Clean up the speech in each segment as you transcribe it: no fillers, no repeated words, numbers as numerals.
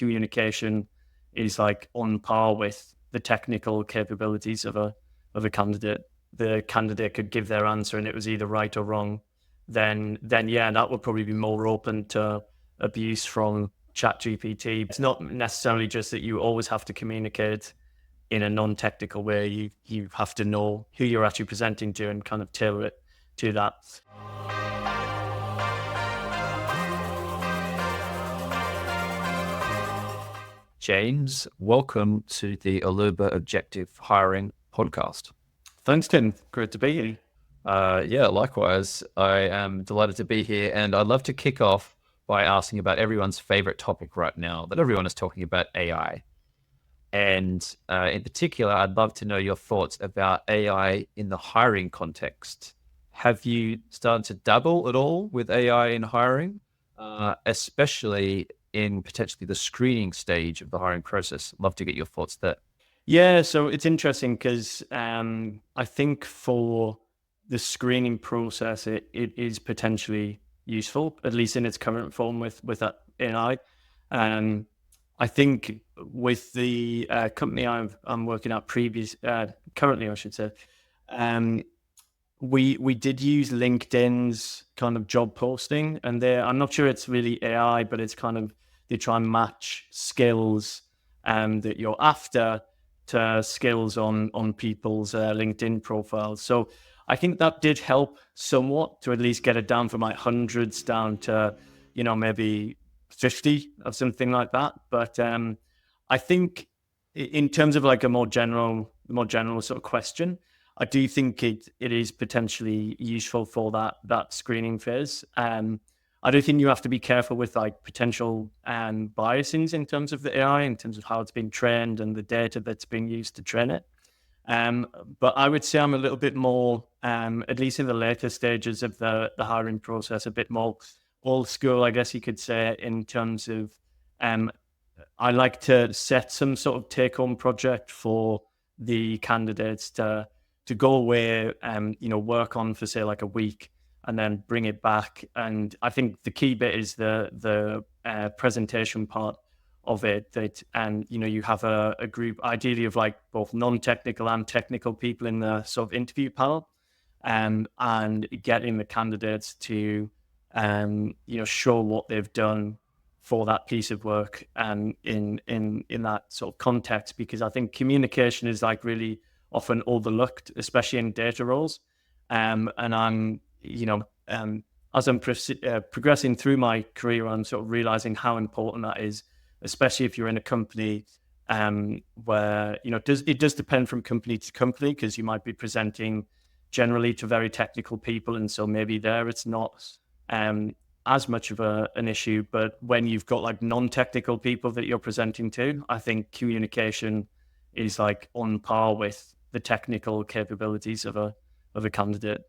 communication is like on par with the technical capabilities of a candidate. The candidate could give their answer and it was either right or wrong, then yeah, that would probably be more open to abuse from ChatGPT. It's not necessarily just that you always have to communicate in a non-technical way. You have to know who you're actually presenting to and kind of tailor it to that. James, welcome to the Alooba Objective Hiring Podcast. Thanks, Tim. Great to be here. Yeah, likewise. I am delighted to be here, and I'd love to kick off by asking about everyone's favorite topic right now, that everyone is talking about AI. And in particular, I'd love to know your thoughts about AI in the hiring context. Have you started to dabble at all with AI in hiring, especially in potentially the screening stage of the hiring process? Love to get your thoughts there. Yeah, so it's interesting because I think for the screening process, it is potentially useful, at least in its current form with that AI. I think with the company I'm working at currently, I should say, we did use LinkedIn's kind of job posting, and I'm not sure it's really AI, but it's kind of, they try and match skills that you're after to skills on people's LinkedIn profiles. So I think that did help somewhat to at least get it down from like hundreds down to, maybe 50 or something like that. But I think in terms of like a more general sort of question, I do think it is potentially useful for that screening phase. I do think you have to be careful with like potential biases in terms of the AI, in terms of how it's been trained and the data that's being used to train it. But I would say I'm a little bit more, at least in the later stages of the hiring process, a bit more old school, I guess you could say, in terms of I like to set some sort of take-home project for the candidates to go away and work on for say like a week, and then bring it back. And I think the key bit is the presentation part of it, that you have a group ideally of like both non-technical and technical people in the sort of interview panel, and getting the candidates to show what they've done for that piece of work and in that sort of context, because I think communication is like really often overlooked, especially in data roles. And I'm as I'm progressing through my career, I'm sort of realizing how important that is, especially if you're in a company where it does depend from company to company, because you might be presenting generally to very technical people, and so maybe there it's not as much of an issue. But when you've got like non-technical people that you're presenting to, I think communication is like on par with the technical capabilities of a candidate.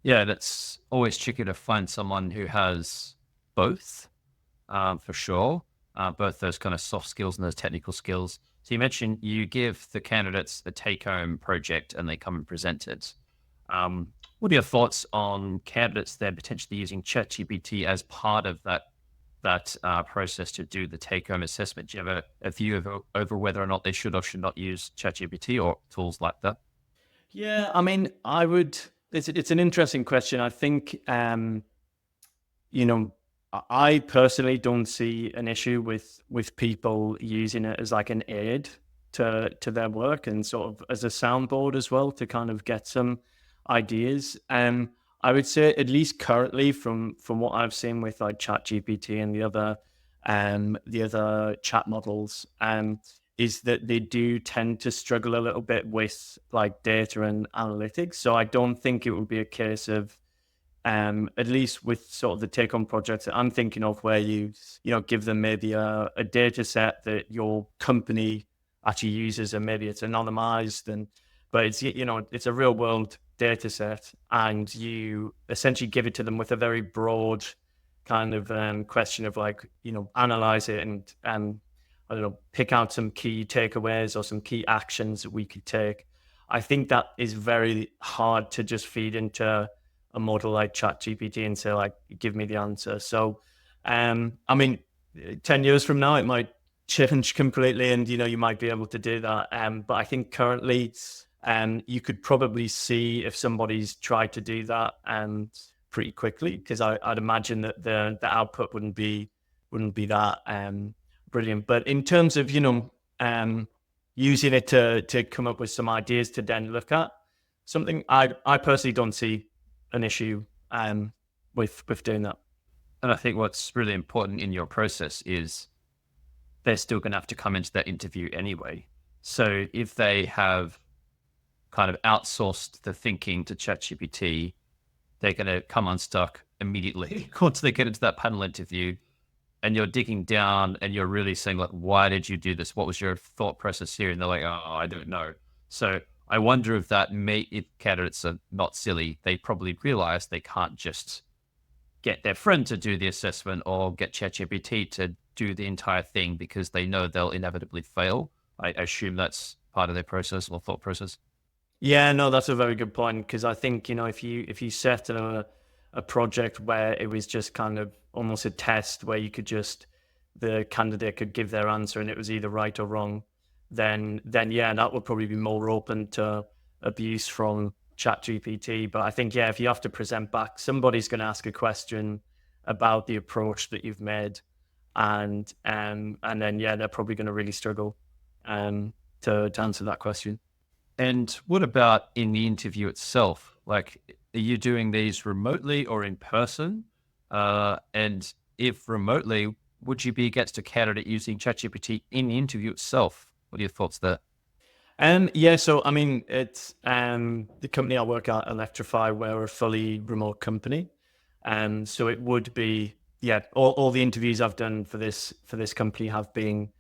Yeah, that's always tricky to find someone who has both, for sure. Both those kind of soft skills and those technical skills. So you mentioned you give the candidates a take-home project and they come and present it. What are your thoughts on candidates that are potentially using ChatGPT as part of that process to do the take-home assessment? Do you have a view over whether or not they should or should not use ChatGPT or tools like that? Yeah, I mean, I would. It's an interesting question. I think I personally don't see an issue with people using it as like an aid to their work, and sort of as a soundboard as well, to kind of get some ideas. I would say, at least currently, from what I've seen with like ChatGPT and the other chat models, is that they do tend to struggle a little bit with like data and analytics. So I don't think it would be a case of at least with sort of the take-home projects that I'm thinking of, where you give them maybe a data set that your company actually uses, and maybe it's anonymized, but it's it's a real world data set, and you essentially give it to them with a very broad kind of question of like analyze it and I don't know, pick out some key takeaways or some key actions that we could take. I think that is very hard to just feed into a model like ChatGPT and say like, give me the answer. So, I mean, 10 years from now, it might change completely, and you might be able to do that. But I think currently, you could probably see if somebody's tried to do that pretty quickly, because I'd imagine that the output wouldn't be that brilliant. But in terms of using it to come up with some ideas to then look at something, I personally don't see an issue with doing that. And I think what's really important in your process is they're still going to have to come into that interview anyway. So if they have kind of outsourced the thinking to ChatGPT, they're going to come unstuck immediately once they get into that panel interview. And you're digging down and you're really saying, like, why did you do this? What was your thought process here? And they're like, oh, I don't know. So I wonder if if candidates are not silly, they probably realize they can't just get their friend to do the assessment or get ChatGPT to do the entire thing, because they know they'll inevitably fail. I assume that's part of their process or thought process. Yeah, no, that's a very good point, because I think if you set a project where it was just kind of almost a test where the candidate could give their answer and it was either right or wrong, then yeah, that would probably be more open to abuse from ChatGPT. But I think, yeah, if you have to present back, somebody's going to ask a question about the approach that you've made, and then yeah, they're probably going to really struggle to answer that question. And what about in the interview itself? Like, are you doing these remotely or in person? And if remotely, would you be against a candidate using ChatGPT in the interview itself? What are your thoughts there? Yeah, so I mean, it's the company I work at, Electrify, we're a fully remote company, and so it would be, yeah, all the interviews I've done for this company have been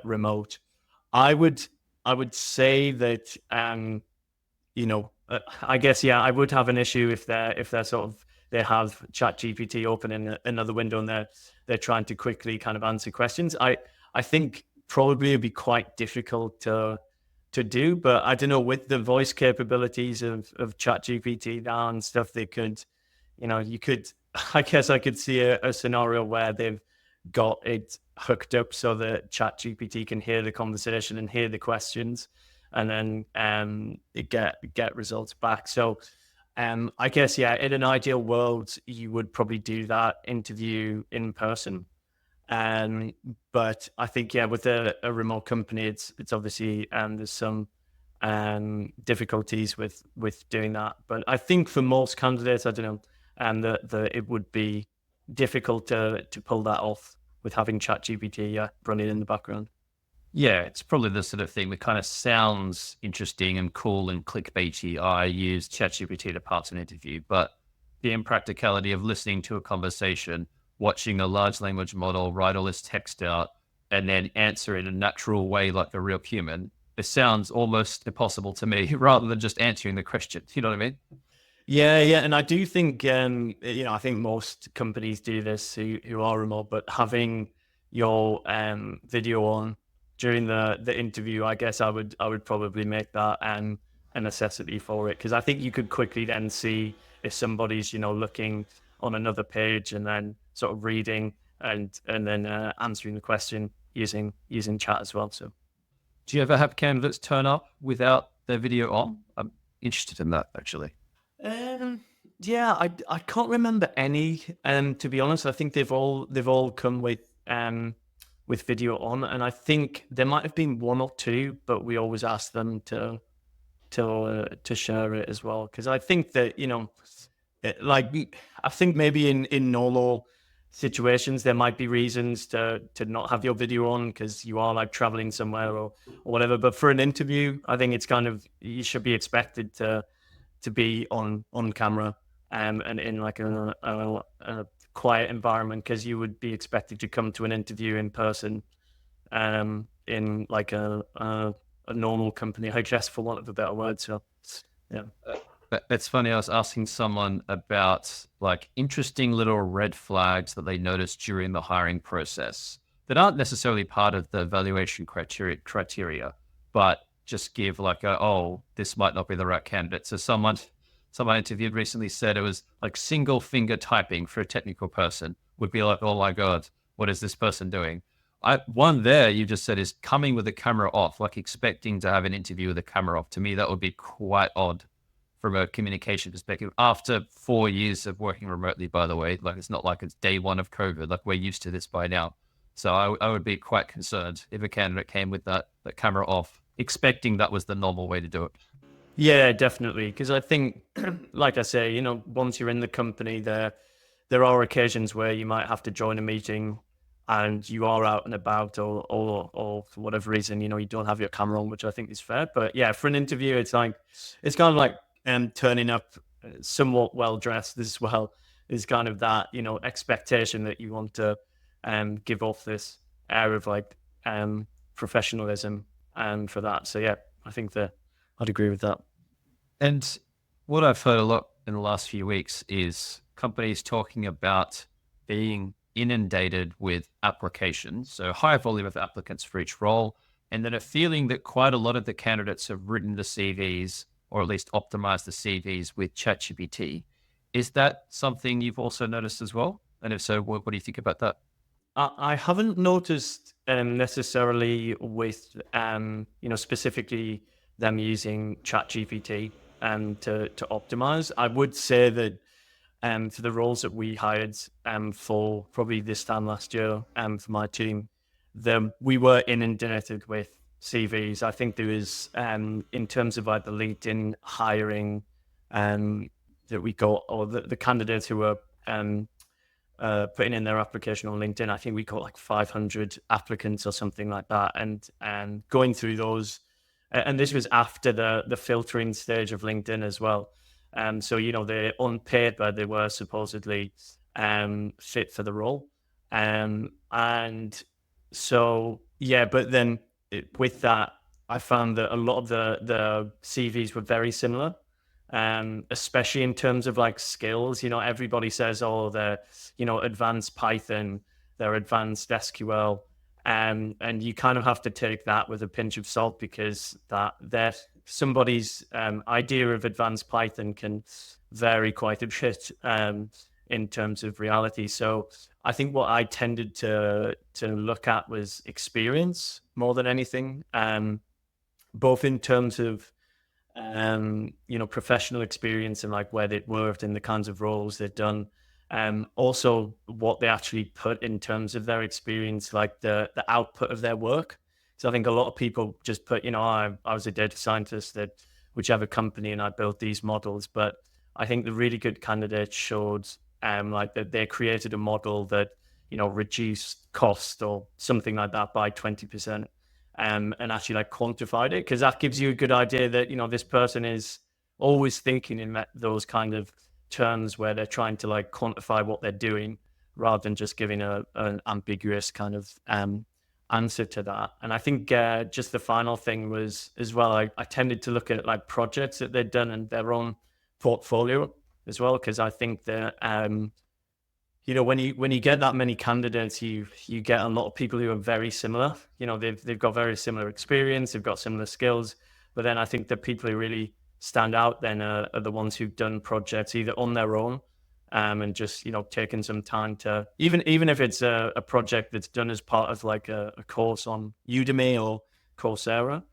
remote. I would say that I guess, yeah, I would have an issue if they're sort of, they have ChatGPT open in another window and they're trying to quickly kind of answer questions. I think probably it'd be quite difficult to do, but I don't know, with the voice capabilities of ChatGPT now and stuff, they could, you could, I guess I could see a scenario where they've got it hooked up so that ChatGPT can hear the conversation and hear the questions, and then get results back. So I guess, yeah, in an ideal world, you would probably do that interview in person. But I think, yeah, with a remote company, it's obviously there's some difficulties with doing that. But I think for most candidates, I don't know, it would be difficult to pull that off with having ChatGPT running in the background. Yeah, it's probably the sort of thing that kind of sounds interesting and cool and clickbaity. I use ChatGPT to pass an interview, but the impracticality of listening to a conversation, watching a large language model write all this text out, and then answer in a natural way like a real human, it sounds almost impossible to me rather than just answering the question. You know what I mean? Yeah, and I do think I think most companies do this who are remote, but having your video on during the interview, I guess I would probably make that a necessity for it, because I think you could quickly then see if somebody's looking on another page and then sort of reading and then answering the question using chat as well. So, do you ever have candidates turn up without their video on? I'm interested in that, actually. Yeah, I can't remember any. To be honest, I think they've all come with video on, and I think there might have been one or two, but we always ask them to share it as well, because I think that I think maybe in normal situations there might be reasons to not have your video on because you are like traveling somewhere or whatever. But for an interview, I think it's kind of, you should be expected to be on camera and in like a quiet environment, because you would be expected to come to an interview in person in like a normal company, I guess, for want of a better word. So yeah. It's funny, I was asking someone about like interesting little red flags that they noticed during the hiring process that aren't necessarily part of the evaluation criteria, but just give like this might not be the right candidate. So someone I interviewed recently said it was like single finger typing for a technical person would be like, oh my God, what is this person doing? one there you just said is coming with the camera off, like expecting to have an interview with the camera off. To me, that would be quite odd from a communication perspective. After 4 years of working remotely, by the way, like it's not like it's day one of COVID. Like we're used to this by now. So I would be quite concerned if a candidate came with that camera off, expecting that was the normal way to do it. Yeah, definitely. Because I think, like I say, once you're in the company, there are occasions where you might have to join a meeting and you are out and about, or for whatever reason, you don't have your camera on, which I think is fair. But yeah, for an interview, it's kind of like turning up somewhat well dressed as well. Is kind of that expectation that you want to give off this air of like professionalism for that. So yeah, I think that I'd agree with that. And what I've heard a lot in the last few weeks is companies talking about being inundated with applications, so high volume of applicants for each role, and then a feeling that quite a lot of the candidates have written the CVs or at least optimized the CVs with ChatGPT. Is that something you've also noticed as well? And if so, what do you think about that? I haven't noticed necessarily with specifically them using ChatGPT to optimize. I would say that for the roles that we hired for probably this time last year for my team, we were inundated with CVs. I think there was in terms of like the LinkedIn hiring that we got, or the candidates who were putting in their application on LinkedIn. I think we got like 500 applicants or something like that, and going through those, and this was after the filtering stage of LinkedIn as well. So they're on paper they were supposedly fit for the role, and so yeah. But then with that, I found that a lot of the CVs were very similar, especially in terms of like skills. Everybody says, oh, they're advanced Python, they're advanced SQL, and you kind of have to take that with a pinch of salt, because that somebody's idea of advanced Python can vary quite a bit in terms of reality. So I think what I tended to look at was experience more than anything, both in terms of professional experience and like where they'd worked and the kinds of roles they'd done. Also what they actually put in terms of their experience, like the output of their work. So I think a lot of people just put, I was a data scientist at whichever company and I built these models. But I think the really good candidates showed like that they created a model that, reduced cost or something like that by 20%. And actually like quantified it, because that gives you a good idea that this person is always thinking in those kind of terms where they're trying to like quantify what they're doing rather than just giving an ambiguous kind of answer to that. And I think just the final thing was as well, I tended to look at like projects that they'd done and their own portfolio as well, because I think that when you get that many candidates, you get a lot of people who are very similar. They've got very similar experience, they've got similar skills. But then I think the people who really stand out then are the ones who've done projects either on their own and just taken some time to, even if it's a project that's done as part of like a course on Udemy or Coursera.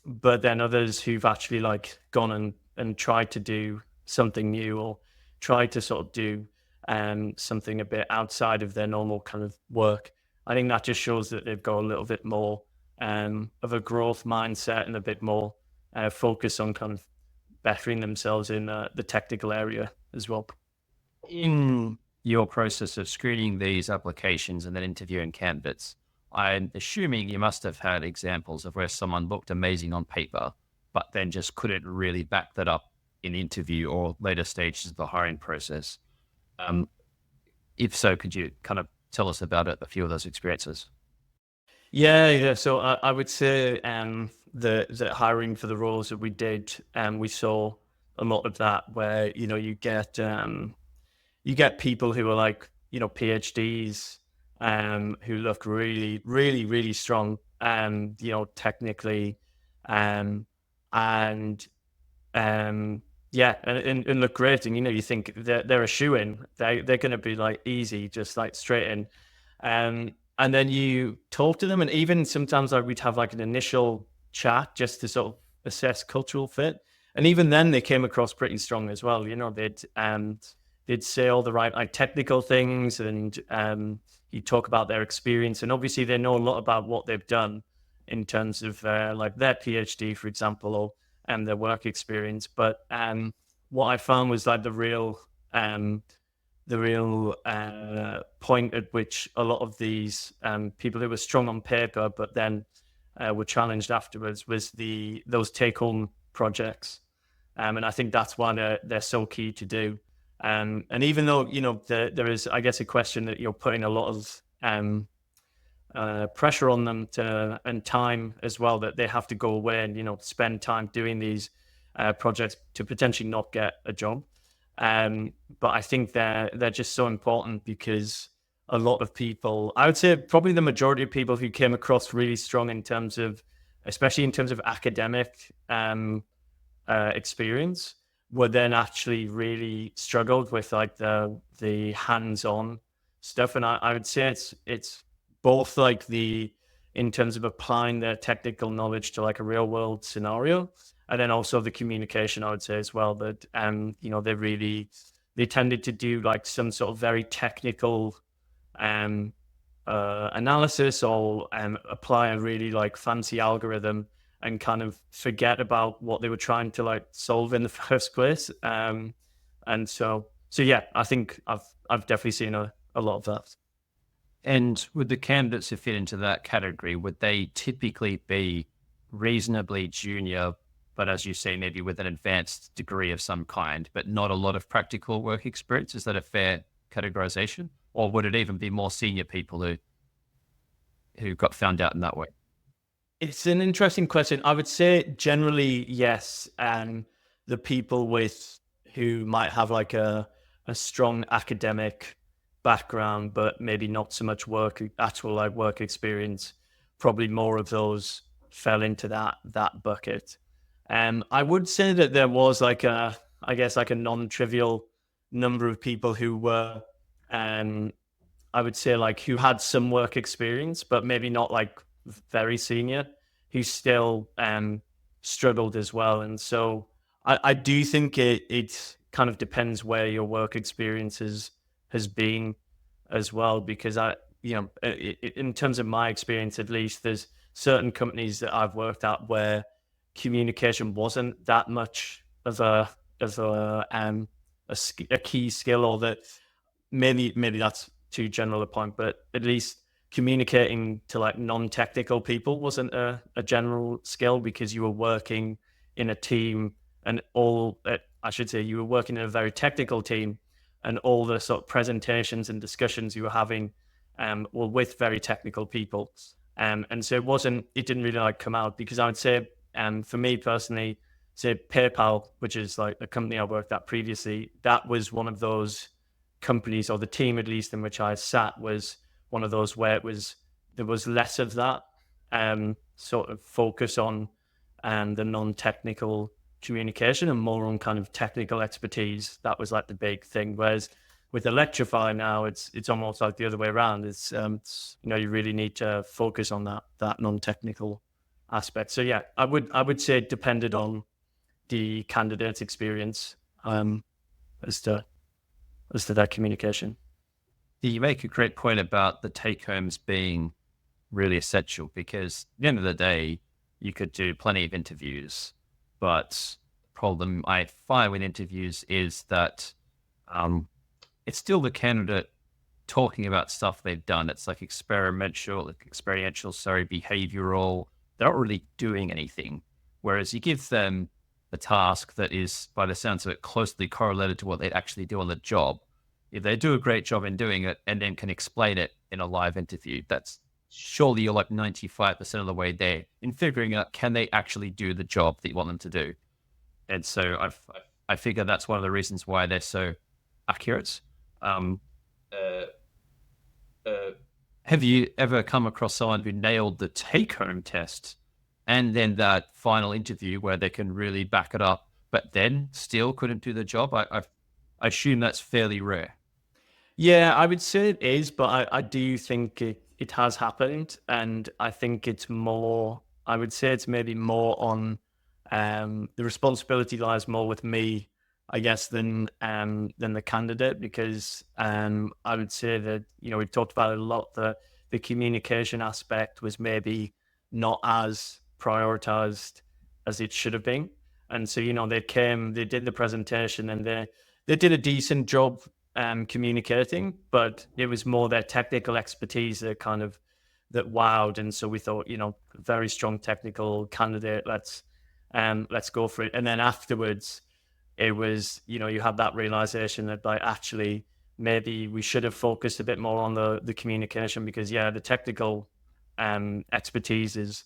But then others who've actually like gone and tried to do something new, or tried to sort of do something a bit outside of their normal kind of work. I think that just shows that they've got a little bit more of a growth mindset and a bit more focus on kind of bettering themselves in the technical area as well. In your process of screening these applications and then interviewing candidates, I'm assuming you must have had examples of where someone looked amazing on paper, but then just couldn't really back that up in interview or later stages of the hiring process. If so, could you kind of tell us about a few of those experiences? Yeah. So I would say the hiring for the roles that we did, we saw a lot of that where you get people who are like PhDs who look really really really strong technically, and yeah, and look great, and you think they're a shoe in. They're going to be like easy, just like straight in. and then you talk to them, and even sometimes like we'd have like an initial chat just to sort of assess cultural fit, and even then they came across pretty strong as well. You know, they'd say all the right like technical things, and you talk about their experience, and obviously they know a lot about what they've done in terms of like their PhD, for example, or their work experience. But what I found was like the real point at which a lot of these people who were strong on paper, but then were challenged afterwards, was those take-home projects, and I think that's why they're so key to do. And even though there is, I guess, a question that you're putting a lot of pressure on them and time as well, that they have to go away and spend time doing these projects to potentially not get a job. But I think they're just so important, because a lot of people, I would say probably the majority of people who came across really strong in terms of, especially in terms of academic experience, were then actually really struggled with like the hands-on stuff. And I would say it's both like in terms of applying their technical knowledge to like a real world scenario, and then also the communication, I would say as well, that they tended to do like some sort of very technical analysis, or apply a really like fancy algorithm, and kind of forget about what they were trying to like solve in the first place. And so yeah, I think I've definitely seen a lot of that. And would the candidates who fit into that category, would they typically be reasonably junior, but as you say, maybe with an advanced degree of some kind, but not a lot of practical work experience? Is that a fair categorization? Or would it even be more senior people who got found out in that way? It's an interesting question. I would say generally yes, the people who might have like a strong academic background, but maybe not so much actual like work experience, probably more of those fell into that bucket. I would say that there was like I guess like a non-trivial number of people who were, I would say like who had some work experience, but maybe not like very senior, who still struggled as well. And so I do think it kind of depends where your work experience has been as well, because in terms of my experience, at least, there's certain companies that I've worked at where communication wasn't that much of a key skill, or that maybe that's too general a point, but at least communicating to like non-technical people wasn't a general skill, because you were working in a team, and I should say you were working in a very technical team, and all the sort of presentations and discussions you were having were with very technical people. And so it didn't really like come out, because I would say, for me personally, say PayPal, which is like a company I worked at previously, that was one of those companies, or the team at least in which I sat, was one of those where there was less of that sort of focus on the non-technical communication, and more on kind of technical expertise. That was like the big thing. Whereas with Electrify now, it's almost like the other way around. It's you really need to focus on that non-technical aspect. So yeah, I would say it depended on the candidate's experience as to that communication. You make a great point about the take homes being really essential, because at the end of the day, you could do plenty of interviews, but the problem I find with interviews is that it's still the candidate talking about stuff they've done. It's like experiential, behavioral. They're not really doing anything. Whereas you give them a task that is, by the sounds of it, closely correlated to what they'd actually do on the job. If they do a great job in doing it and then can explain it in a live interview, that's surely you're like 95% of the way there in figuring out, can they actually do the job that you want them to do? And so I figure that's one of the reasons why they're so accurate. Have you ever come across someone who nailed the take-home test and then that final interview where they can really back it up, but then still couldn't do the job? I assume that's fairly rare. Yeah, I would say it is, but I do think it has happened, and I think it's more. I would say it's maybe more on the responsibility lies more with me, I guess, than the candidate, because I would say that we've talked about it a lot. The communication aspect was maybe not as prioritized as it should have been, and so they did the presentation, and they did a decent job communicating, but it was more their technical expertise that wowed. And so we thought, very strong technical candidate. Let's go for it. And then afterwards, it was, you have that realization that like actually maybe we should have focused a bit more on the communication, because the technical expertise is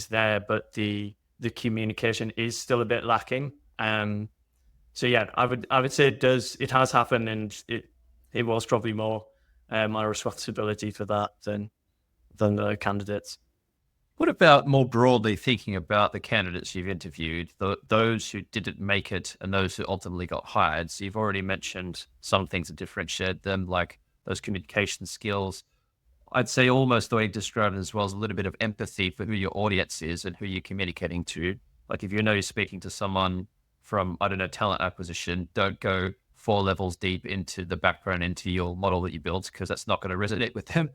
there, but the communication is still a bit lacking. So I would say it has happened, and it was probably more my responsibility for that than the candidates. What about more broadly thinking about the candidates you've interviewed, those who didn't make it and those who ultimately got hired? So you've already mentioned some things that differentiate them, like those communication skills. I'd say almost the way you described it as well is a little bit of empathy for who your audience is and who you're communicating to. Like if you know you're speaking to someone from, I don't know, talent acquisition, don't go 4 levels deep into the background, into your model that you built, because that's not going to resonate with them.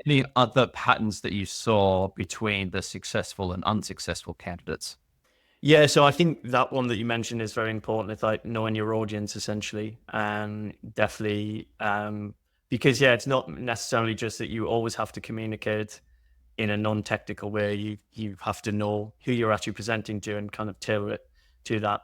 Any other patterns that you saw between the successful and unsuccessful candidates? Yeah, so I think that one that you mentioned is very important. It's like knowing your audience, essentially, and definitely because it's not necessarily just that you always have to communicate in a non-technical way. You have to know who you're actually presenting to and kind of tailor it to that.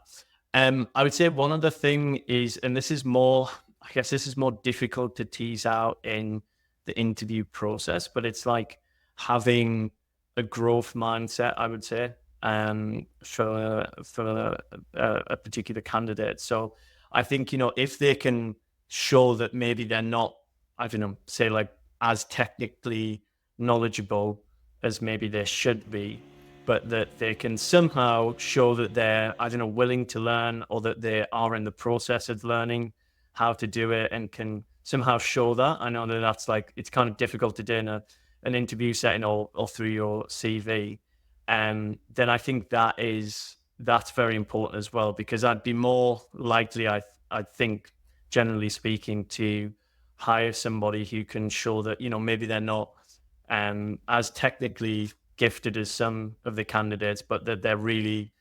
I would say one other thing is, and this is more, I guess this is more difficult to tease out in the interview process, but it's like having a growth mindset, I would say, for a particular candidate. So I think, if they can show that maybe they're not, I don't know, say like as technically knowledgeable as maybe they should be, but that they can somehow show that they're, I don't know, willing to learn, or that they are in the process of learning how to do it, and can somehow show that. I know that that's like, it's kind of difficult to do in an interview setting, or through your CV. Then I think that's very important as well, because I'd be more likely, I think, generally speaking, to hire somebody who can show that, maybe they're not as technically gifted as some of the candidates, but that they're really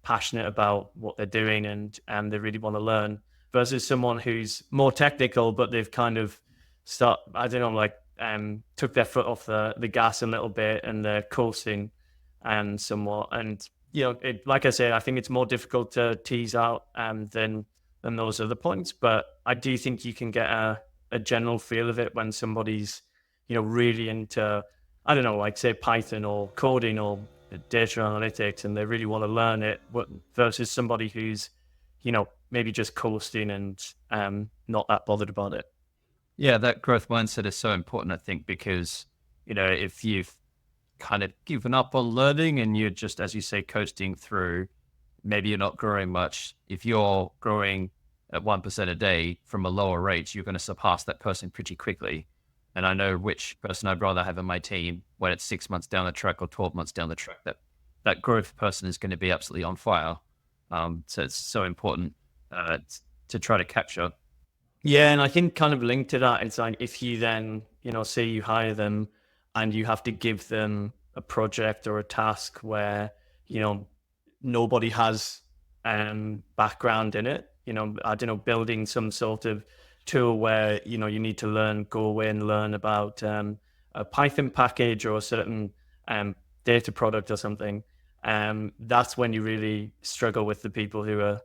passionate about what they're doing, and they really want to learn, versus someone who's more technical, but they've kind of took their foot off the gas a little bit, and they're coasting somewhat. And like I say, I think it's more difficult to tease out than those other points. But I do think you can get a general feel of it when somebody's really into, I don't know, like say Python or coding or data analytics, and they really want to learn it, versus somebody who's maybe just coasting and not that bothered about it. Yeah, that growth mindset is so important, I think, because, if you've kind of given up on learning and you're just, as you say, coasting through, maybe you're not growing much. If you're growing at 1% a day from a lower rate, you're going to surpass that person pretty quickly. And I know which person I'd rather have in my team when it's 6 months down the track or 12 months down the track. That growth person is going to be absolutely on fire. So it's so important to try to capture. Yeah, and I think kind of linked to that, it's like if you then, say you hire them and you have to give them a project or a task where, nobody has background in it, I don't know, building some sort of tool where, you need to go away and learn about a Python package or a certain data product or something. That's when you really struggle with the people who are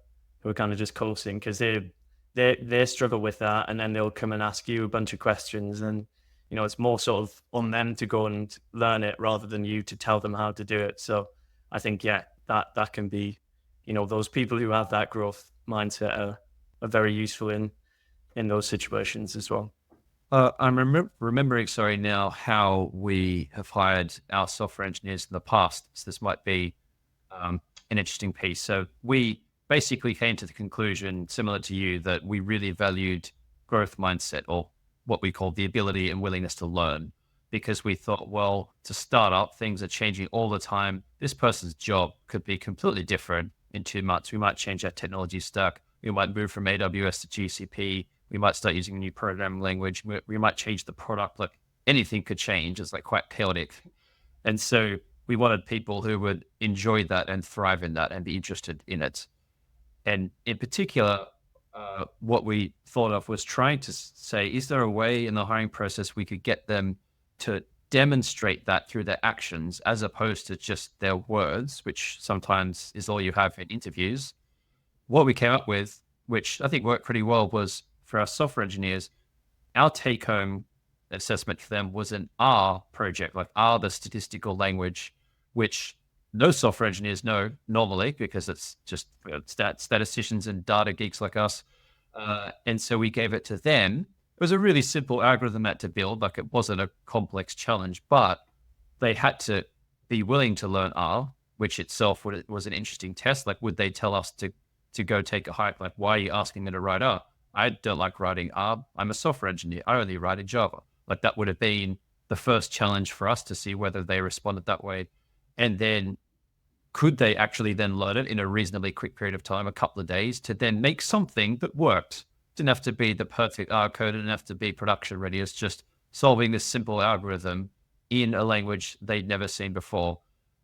kind of just coasting, because they struggle with that, and then they'll come and ask you a bunch of questions, and it's more sort of on them to go and learn it rather than you to tell them how to do it. So I think that can be, those people who have that growth mindset are very useful in those situations as well. I'm remembering, sorry, now how we have hired our software engineers in the past. So this might be an interesting piece. So we basically came to the conclusion, similar to you, that we really valued growth mindset, or what we call the ability and willingness to learn, because we thought, well, to start up, things are changing all the time. This person's job could be completely different in 2 months. We might change our technology stack. We might move from AWS to GCP. We might start using a new programming language. We might change the product. Like anything could change. It's like quite chaotic. And so we wanted people who would enjoy that and thrive in that and be interested in it. And in particular, what we thought of was trying to say, is there a way in the hiring process we could get them to demonstrate that through their actions as opposed to just their words, which sometimes is all you have in interviews? What we came up with, which I think worked pretty well, was for our software engineers, our take-home assessment for them was an R project, like R, the statistical language, which no software engineers know normally because it's just statisticians and data geeks like us. And so we gave it to them. It was a really simple algorithm to build, like it wasn't a complex challenge, but they had to be willing to learn R, which itself was an interesting test. Like, would they tell us to go take a hike? Like, why are you asking me to write R? I don't like writing R. I'm a software engineer. I only write in Java. Like, that would have been the first challenge for us to see whether they responded that way. And then could they actually then learn it in a reasonably quick period of time, a couple of days, to then make something that worked? Didn't have to be the perfect R code. It didn't have to be production ready. It's just solving this simple algorithm in a language they'd never seen before.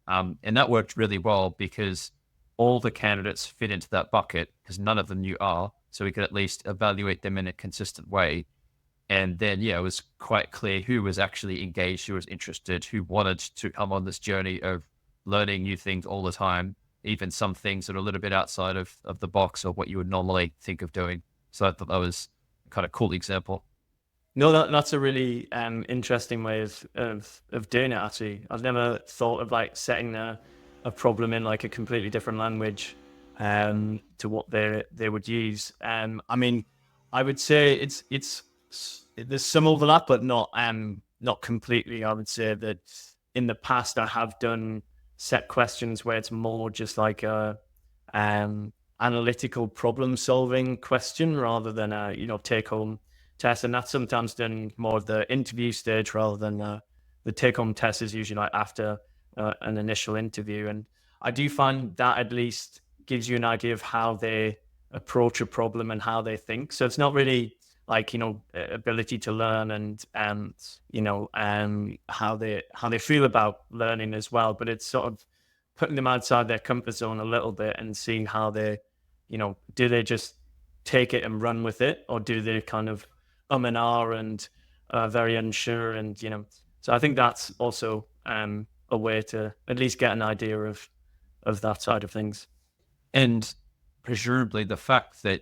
And that worked really well because all the candidates fit into that bucket because none of them knew R. So we could at least evaluate them in a consistent way. And then, yeah, it was quite clear who was actually engaged, who was interested, who wanted to come on this journey of learning new things all the time, even some things that are a little bit outside of the box or what you would normally think of doing. So I thought that was a kind of cool example. No, that's a really interesting way of doing it, actually. I've never thought of like setting a problem in like a completely different language to what they would use. I mean, I would say it's there's some overlap, but not completely. I would say that in the past I have done set questions where it's more just like a analytical problem solving question rather than a take home test, and that's sometimes done more of the interview stage rather than the take home test is usually like after an initial interview. And I do find that at least gives you an idea of how they approach a problem and how they think. So it's not really like ability to learn and how they feel about learning as well, but it's sort of putting them outside their comfort zone a little bit and seeing how they do they just take it and run with it, or do they kind of and ah and very unsure, and so I think that's also a way to at least get an idea of that side of things. And presumably the fact that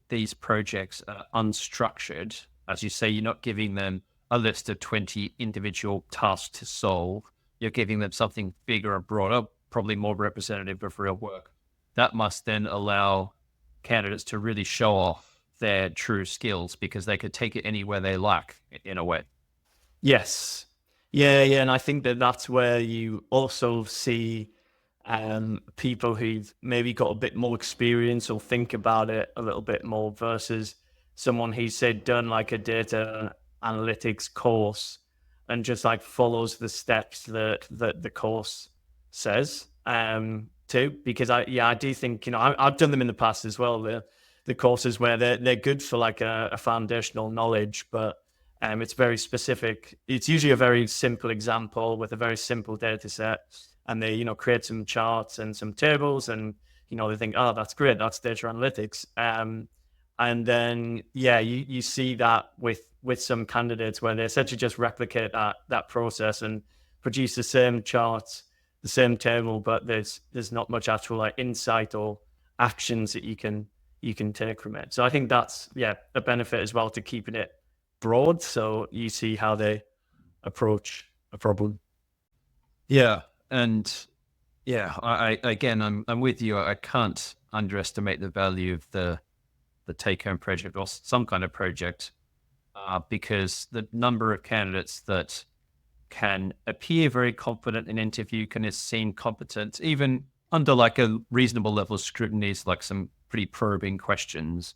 these projects are unstructured, as you say, you're not giving them a list of 20 individual tasks to solve. You're giving them something bigger and broader, probably more representative of real work. That must then allow candidates to really show off their true skills because they could take it anywhere they like in a way. Yes. Yeah. And I think that's where you also see people who've maybe got a bit more experience or think about it a little bit more versus someone who's said done like a data analytics course and just like follows the steps that the course says too. Because I do think I've done them in the past as well. The courses where they're good for like a foundational knowledge, but it's very specific. It's usually a very simple example with a very simple data set. And they, create some charts and some tables, and they think, oh, that's great, that's data analytics. And then, you see that with some candidates where they essentially just replicate that process and produce the same charts, the same table, but there's not much actual like insight or actions that you can take from it. So I think that's a benefit as well to keeping it broad, so you see how they approach a problem. Yeah. And I'm with you. I can't underestimate the value of the take-home project or some kind of project because the number of candidates that can appear very confident in interview, can seem competent, even under like a reasonable level of scrutiny, like some pretty probing questions.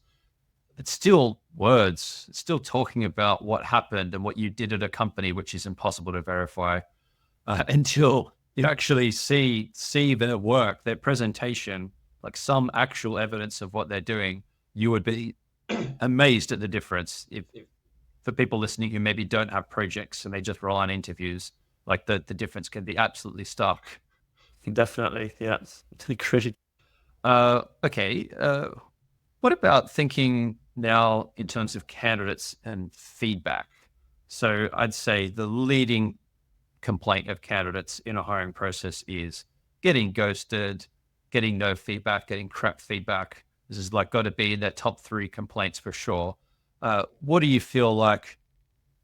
it's still words. It's still talking about what happened and what you did at a company, which is impossible to verify until you actually see their work, their presentation, like some actual evidence of what they're doing. You would be amazed at the difference. If for people listening who maybe don't have projects and they just rely on interviews, like the difference can be absolutely stark. Definitely, yeah. Crazy. Okay. What about thinking now in terms of candidates and feedback? So I'd say the leading complaint of candidates in a hiring process is getting ghosted, getting no feedback, getting crap feedback. This is like got to be in their top 3 complaints for sure. What do you feel like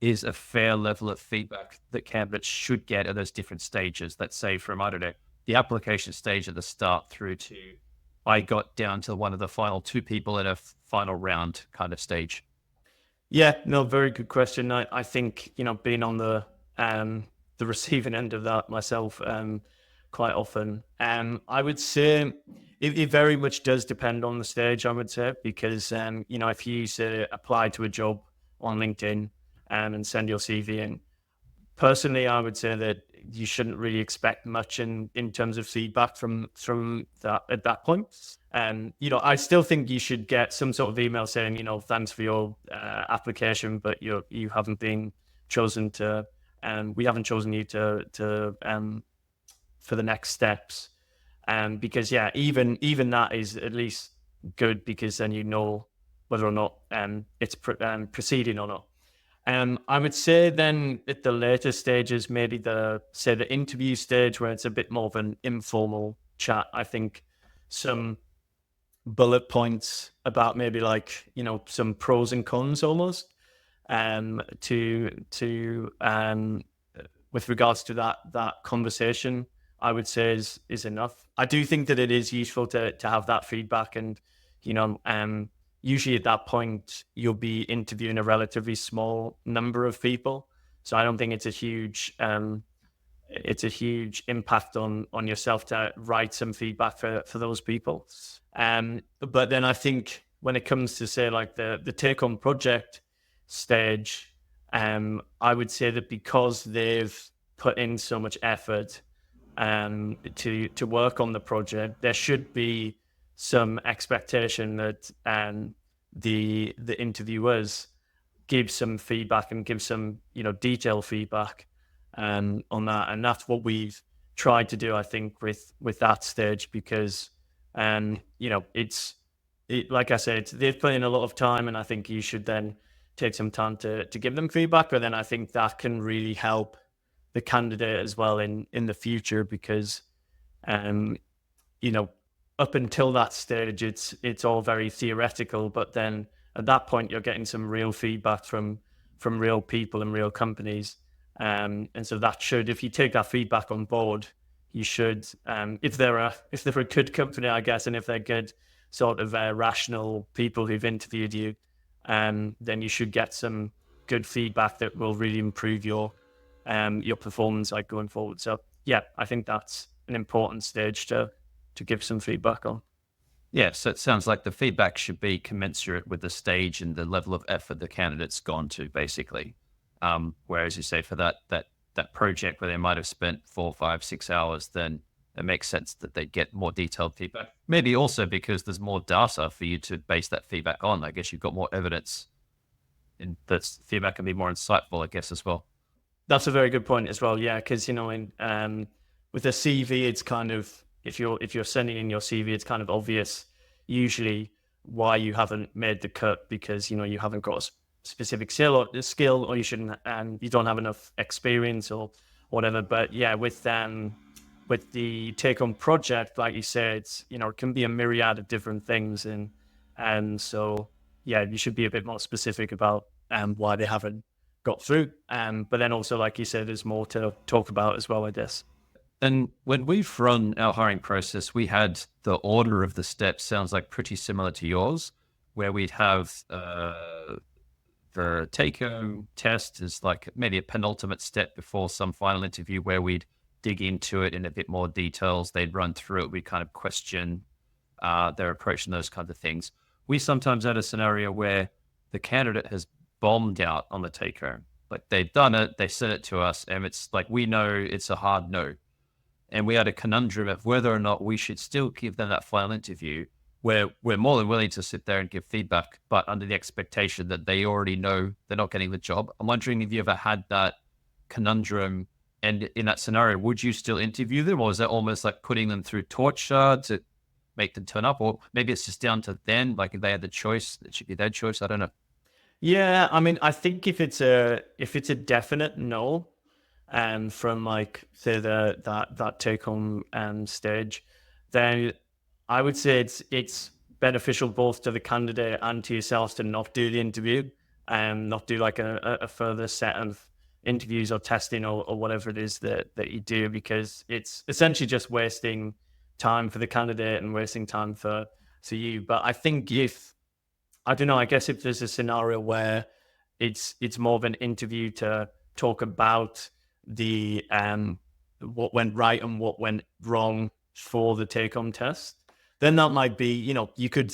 is a fair level of feedback that candidates should get at those different stages? Let's say from, I don't know, the application stage at the start through to I got down to one of the final 2 people in a final round kind of stage. Yeah, no, very good question. I think, being on the receiving end of that myself, quite often. I would say it very much does depend on the stage, I would say, because if you say apply to a job on LinkedIn and send your CV in, personally, I would say that you shouldn't really expect much in terms of feedback from that at that point. And I still think you should get some sort of email saying, thanks for your application, but you haven't been chosen to, we haven't chosen you to for the next steps. Because even that is at least good, because then you know whether or not it's proceeding or not. I would say then at the later stages, maybe the interview stage where it's a bit more of an informal chat. I think some bullet points about maybe like, some pros and cons almost, to with regards to that conversation, I would say is enough. I do think that it is useful to have that feedback, and usually at that point you'll be interviewing a relatively small number of people, so I don't think it's a huge impact on yourself to write some feedback for those people. But then I think when it comes to say like the take home project stage, I would say that because they've put in so much effort to work on the project, there should be some expectation that the interviewers give some feedback and give some detailed feedback on that, and that's what we've tried to do, I think, with that stage, because like I said, they've put in a lot of time, and I think you should then take some time to give them feedback. But then I think that can really help the candidate as well in the future, because up until that stage it's all very theoretical, but then at that point you're getting some real feedback from real people and real companies, and so that should, if you take that feedback on board, you should, if they're a good company, I guess, and if they're good sort of rational people who've interviewed you, then you should get some good feedback that will really improve your performance like going forward. So yeah, I think that's an important stage to give some feedback on. Yeah, so it sounds like the feedback should be commensurate with the stage and the level of effort the candidate's gone to, basically. Whereas you say for that project where they might have spent 4, 5, 6 hours, then it makes sense that they get more detailed feedback. Maybe also because there's more data for you to base that feedback on. I guess you've got more evidence, and that feedback can be more insightful, I guess, as well. That's a very good point as well. Yeah, because with a CV, it's kind of, if you're sending in your CV, it's kind of obvious usually why you haven't made the cut, because you haven't got a specific skill, or you shouldn't, and you don't have enough experience or whatever. But yeah, with the take-home project, like you said, it can be a myriad of different things, and so yeah, you should be a bit more specific about why they haven't got through. But then also, like you said, there's more to talk about as well, I guess. And when we've run our hiring process, we had the order of the steps sounds like pretty similar to yours, where we'd have the take-home test is like maybe a penultimate step before some final interview, where we'd dig into it in a bit more details. They'd run through it. We'd kind of question their approach and those kinds of things. we sometimes had a scenario where the candidate has bombed out on the take home. Like they've done it, they sent it to us, and it's like we know it's a hard no. And we had a conundrum of whether or not we should still give them that final interview where we're more than willing to sit there and give feedback, but under the expectation that they already know they're not getting the job. I'm wondering if you ever had that conundrum, and in that scenario, would you still interview them, or is that almost like putting them through torture to make them turn up? Or maybe it's just down to them, like if they had the choice, it should be their choice. I don't know. Yeah, I mean, I think if it's a definite no, and from like say that take home stage, then I would say it's beneficial both to the candidate and to yourselves to not do the interview and not do like a further set of interviews or testing or whatever it is that you do, because it's essentially just wasting time for the candidate and wasting time for you. But I think if I don't know, I guess if there's a scenario where it's more of an interview to talk about the what went right and what went wrong for the take home test, then that might be, you could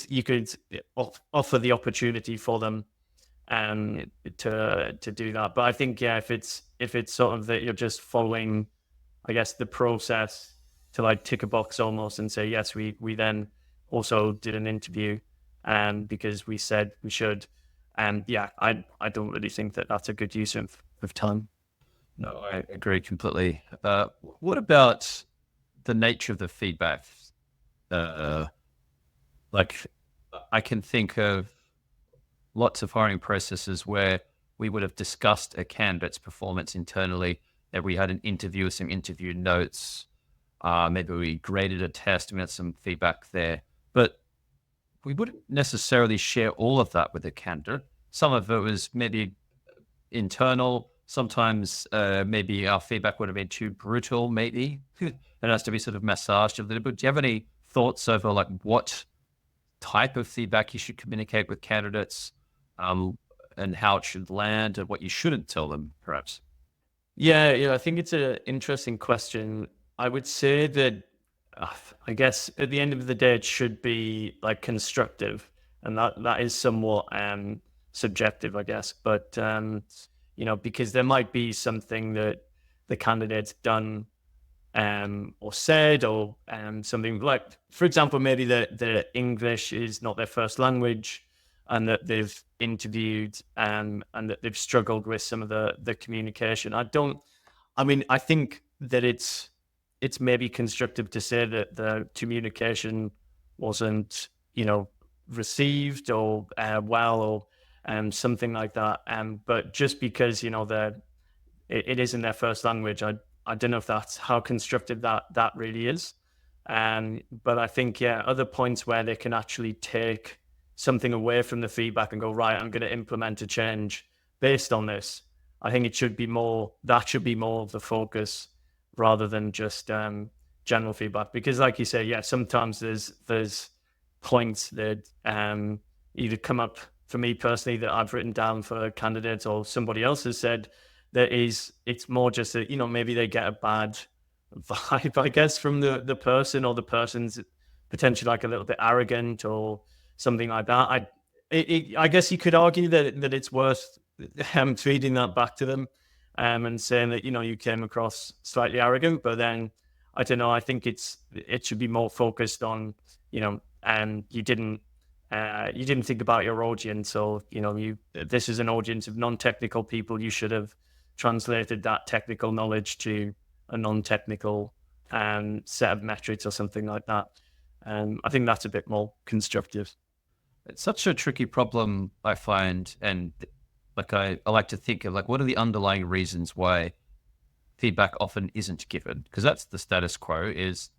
offer the opportunity for them to do that. But I think, yeah, if it's sort of that you're just following, I guess, the process to like tick a box almost and say, yes, we then also did an interview because we said we should. And yeah, I don't really think that that's a good use of time. No, I agree completely. What about the nature of the feedback? Uh, like, I can think of lots of hiring processes where we would have discussed a candidate's performance internally, that we had an interview with some interview notes. Maybe we graded a test and we had some feedback there. But we wouldn't necessarily share all of that with the candidate. Some of it was maybe internal. Sometimes maybe our feedback would have been too brutal, maybe. It has to be sort of massaged a little bit. Do you have any thoughts over like what type of feedback you should communicate with candidates, and how it should land and what you shouldn't tell them, perhaps? Yeah, I think it's an interesting question. I would say that I guess at the end of the day, it should be like constructive, and that is somewhat subjective, I guess. But because there might be something that the candidate's done or said, or something like, for example, maybe the English is not their first language, and that they've interviewed and that they've struggled with some of the communication. I think that it's maybe constructive to say that the communication wasn't, received or well, or something like that. But just because it isn't their first language, I don't know if that's how constructive that really is. But I think, yeah, other points where they can actually take something away from the feedback and go, right, I'm going to implement a change based on this. I think that should be more of the focus rather than just general feedback. Because like you say, yeah, sometimes there's points that either come up for me personally that I've written down for candidates, or somebody else has said it's more just that, maybe they get a bad vibe, I guess, from the person, or the person's potentially like a little bit arrogant or something like that. I guess you could argue that it's worth feeding that back to them and saying that, you came across slightly arrogant, but then I don't know, I think it should be more focused on, and you didn't think about your audience, or this is an audience of non-technical people. You should have translated that technical knowledge to a non-technical set of metrics or something like that. I think that's a bit more constructive. It's such a tricky problem, I find. And like I like to think of like, what are the underlying reasons why feedback often isn't given? Because that's the status quo. Is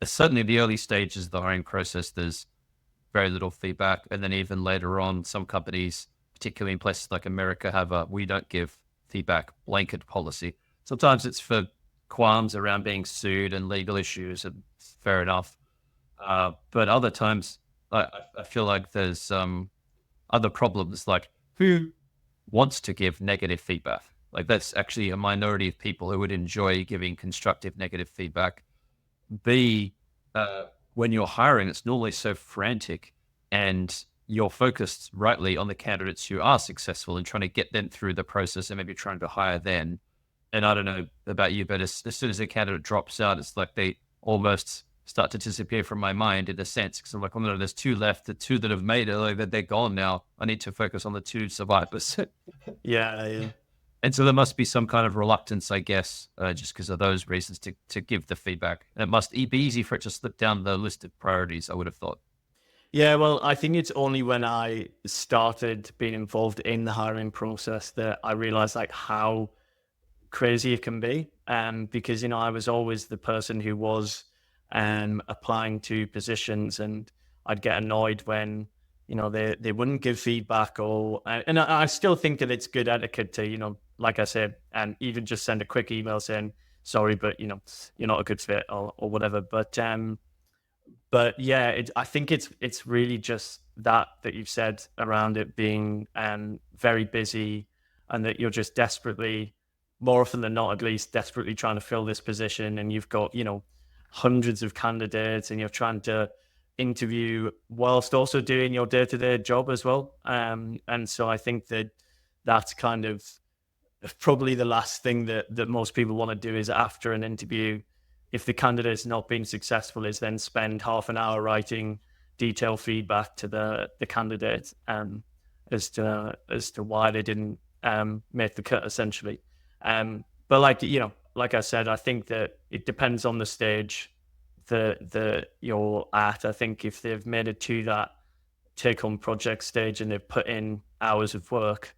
certainly the early stages of the hiring process, there's very little feedback. And then even later on, some companies, particularly in places like America, have a we don't give feedback blanket policy. Sometimes it's for qualms around being sued and legal issues, and fair enough. But other times, I feel like there's other problems, like who wants to give negative feedback? Like that's actually a minority of people who would enjoy giving constructive negative feedback. B, when you're hiring, it's normally so frantic, and you're focused rightly on the candidates who are successful and trying to get them through the process and maybe trying to hire then. And I don't know about you, but as soon as a candidate drops out, it's like they almost start to disappear from my mind in a sense. Because I'm like, oh no, there's two left. The two that have made it, like, they're gone now. I need to focus on the two survivors. Yeah. And so there must be some kind of reluctance, I guess, just because of those reasons to give the feedback. And it must be easy for it to slip down the list of priorities, I would have thought. Yeah, well, I think it's only when I started being involved in the hiring process that I realized like how crazy it can be. Because I was always the person who was applying to positions, and I'd get annoyed when they wouldn't give feedback, or and I still think that it's good etiquette to like I said, and even just send a quick email saying sorry, but you're not a good fit, or whatever. But yeah, I think it's really just that you've said around it being very busy, and that you're just desperately, more often than not, at least desperately trying to fill this position, and you've got hundreds of candidates, and you're trying to interview whilst also doing your day-to-day job as well. And so I think that that's kind of probably the last thing that most people want to do is after an interview, if the candidate's not been successful, is then spend half an hour writing detailed feedback to the candidate as to why they didn't make the cut, essentially. But like I said, I think that it depends on the stage that you're at. I think if they've made it to that take home project stage and they've put in hours of work,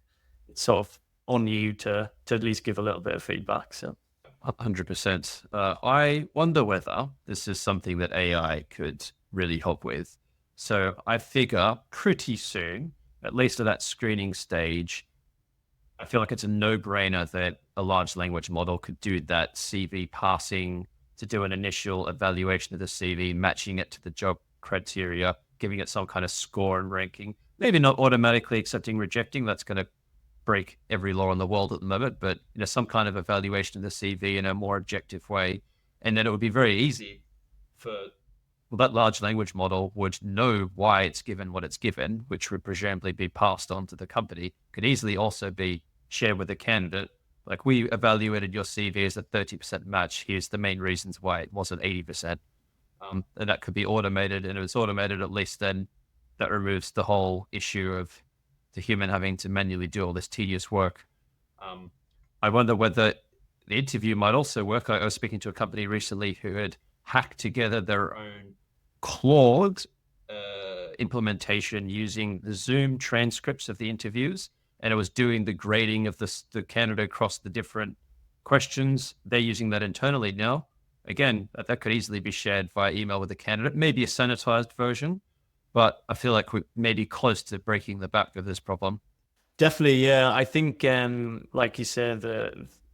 it's sort of on you to at least give a little bit of feedback. So 100%. I wonder whether this is something that AI could really help with. So I figure pretty soon, at least at that screening stage, I feel like it's a no-brainer that a large language model could do that CV parsing, to do an initial evaluation of the CV, matching it to the job criteria, giving it some kind of score and ranking. Maybe not automatically accepting, rejecting. That's going to break every law in the world at the moment, but some kind of evaluation of the CV in a more objective way. And then it would be very easy for that large language model would know why it's given what it's given, which would presumably be passed on to the company. Could easily also be shared with the candidate. Like, we evaluated your CV as a 30% match. Here's the main reasons why it wasn't 80%. And that could be automated. And if it's automated, at least then that removes the whole issue of the human having to manually do all this tedious work. I wonder whether the interview might also work. I was speaking to a company recently who had hacked together their own Claude implementation using the Zoom transcripts of the interviews, and it was doing the grading of the candidate across the different questions. They're using that internally now. Again, that could easily be shared via email with the candidate, maybe a sanitized version, but I feel like we're maybe close to breaking the back of this problem. definitely, yeah. I think, like you said,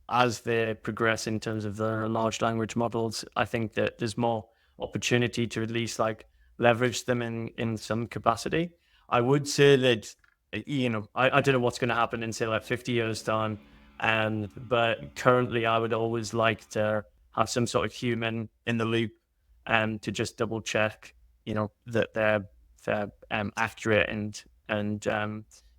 as they progress in terms of the large language models, I think that there's more opportunity to at least like leverage them in some capacity. I would say that I don't know what's going to happen in say like 50 years time, but currently I would always like to have some sort of human in the loop and to just double check that they're accurate, and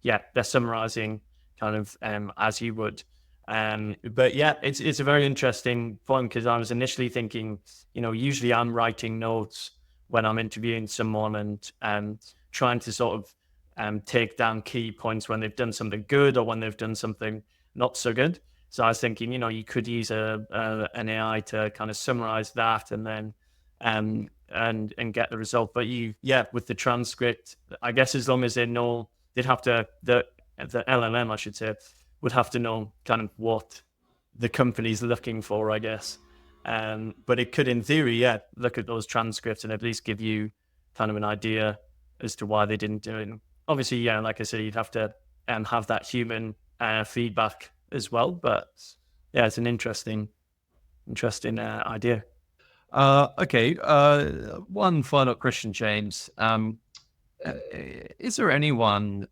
yeah, they're summarizing kind of as you would. But yeah, it's a very interesting point, because I was initially thinking, usually I'm writing notes when I'm interviewing someone, and trying to sort of take down key points when they've done something good or when they've done something not so good. So I was thinking, you could use an AI to kind of summarize that, and then and get the result. But with the transcript, I guess as long as they know, they'd have to the LLM, I should say, would have to know kind of what the company's looking for, I guess. But it could, in theory, look at those transcripts and at least give you kind of an idea as to why they didn't do it. Obviously, like I said, you'd have to have that human feedback as well. But yeah, it's an interesting idea. Okay. One final question, James. Is there anyone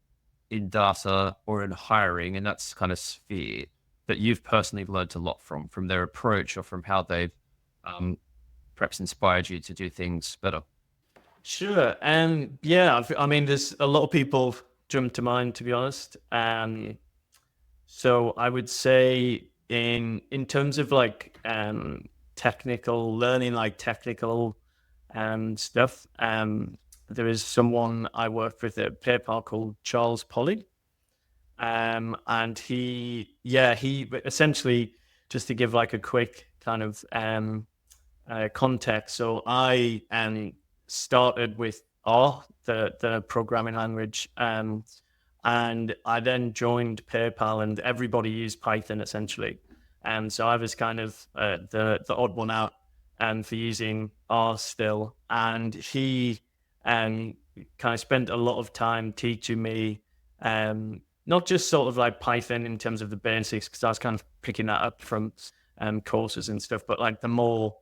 in data or in hiring in that kind of sphere that you've personally learned a lot from their approach, or from how they've perhaps inspired you to do things better? Sure. Yeah, I mean, there's a lot of people jump to mind, to be honest. So I would say in terms of like technical learning, like technical stuff, there is someone I work with at PayPal called Charles Polly. And he essentially, just to give like a quick kind of context. So I started with R, the programming language, and I then joined PayPal, and everybody used Python essentially. And so I was kind of the odd one out, for using R still. And he kind of spent a lot of time teaching me, not just sort of like Python in terms of the basics, because I was kind of picking that up from courses and stuff, but like the more,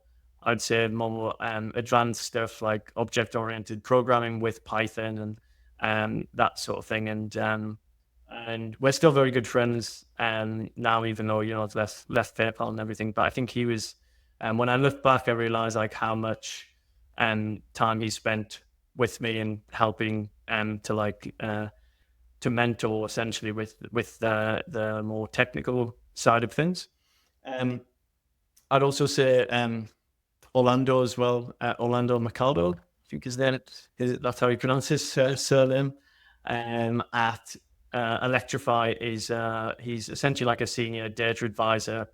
I'd say, more advanced stuff like object-oriented programming with Python and that sort of thing. And we're still very good friends now, even though, you know, it's left PayPal and everything. But I think he was, when I look back, I realized like how much time he spent with me and helping to mentor essentially with the more technical side of things. I'd also say Orlando as well, Orlando Macaldo, I think that's how you pronounce his surname. At Electrify he's essentially like a senior data advisor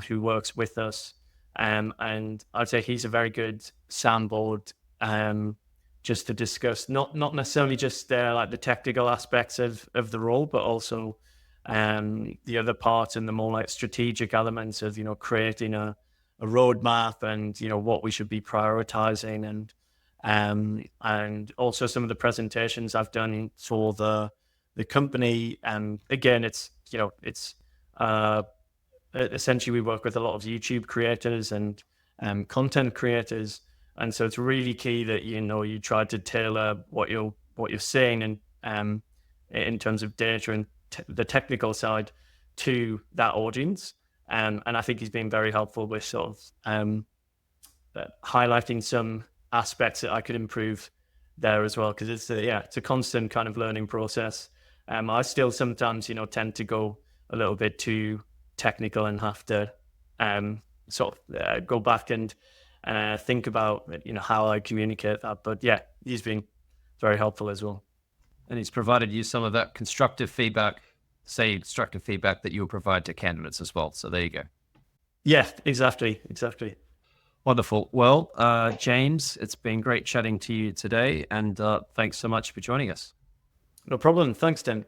who works with us. And I'd say he's a very good soundboard just to discuss not necessarily just like the technical aspects of the role, but also the other parts and the more like strategic elements of, you know, creating a roadmap and, you know, what we should be prioritizing, and also some of the presentations I've done for the company. And again, it's, you know, it's essentially we work with a lot of YouTube creators and content creators, and so it's really key that, you know, you try to tailor what you're saying and in terms of data and the technical side to that audience. And I think he's been very helpful with sort of highlighting some aspects that I could improve there as well, because it's a constant kind of learning process. I still sometimes, you know, tend to go a little bit too technical and have to sort of go back and think about, you know, how I communicate that. But yeah, he's been very helpful as well. And he's provided you some of that constructive feedback that you'll provide to candidates as well. So there you go. Yeah, exactly. Wonderful. Well, James, it's been great chatting to you today, and thanks so much for joining us. No problem. Thanks, Tim.